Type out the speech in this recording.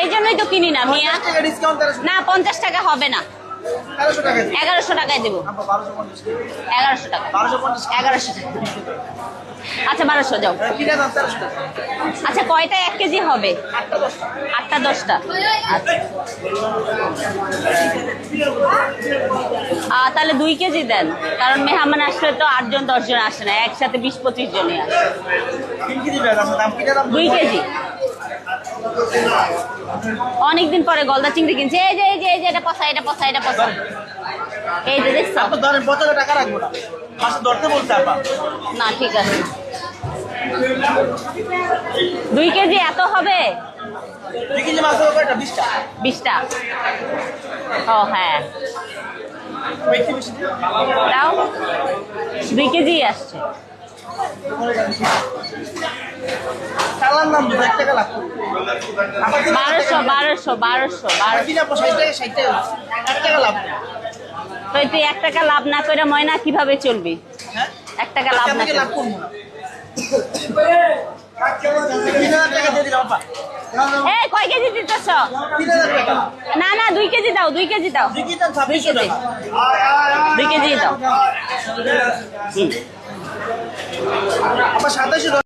এই জন্যই তো কিনি না মিয়া। না 50 টাকা হবে না, 1100 টাকায় দেবো। 1100 টাকা, 1100 টাকা। আচ্ছা 1200 যাও। আচ্ছা কয়টা 1 কেজি হবে? 8টা 10টা। তাহলে 2 কেজি দেন, কারণ মেহমান আসলে তো 8 জন 10 জন আসে না, একসাথে 20-25 জনই আসে। 2 কেজি। অনেকদিন পরে গলদা চিংড়ি কিনছে। এই যে এই যে এই যে এটা পচা, এটা পচা, এটা পচা। এই যে দেখছো, ধরেন 50 টাকা রাখবো না, পাশে ধরতে বলতে আপা। না ঠিক আছে। 2 কেজি এত হবে? 2 কেজি মাছ হবে কয়টা? 20টা। 20টা। ও হ্যাঁ দাও, 2 কেজি আসছে। চালান নাম 1 টাকা লাগবে। 1200 1 টাকা লাভ। তো তুই 1 টাকা লাভ না করে ময়না কিভাবে চলবি? হ্যাঁ 1 টাকা লাভ না করে। লাভ করবো না। 3000 টাকা দিয়ে দিলাম আপা। এই কয় কেজি দিতেছ? 3000 টাকা। না না 2 কেজি দাও, 2 কেজি দাও। 2 কেজি 2600 টাকা। 2 কেজি দাও। আপা 2700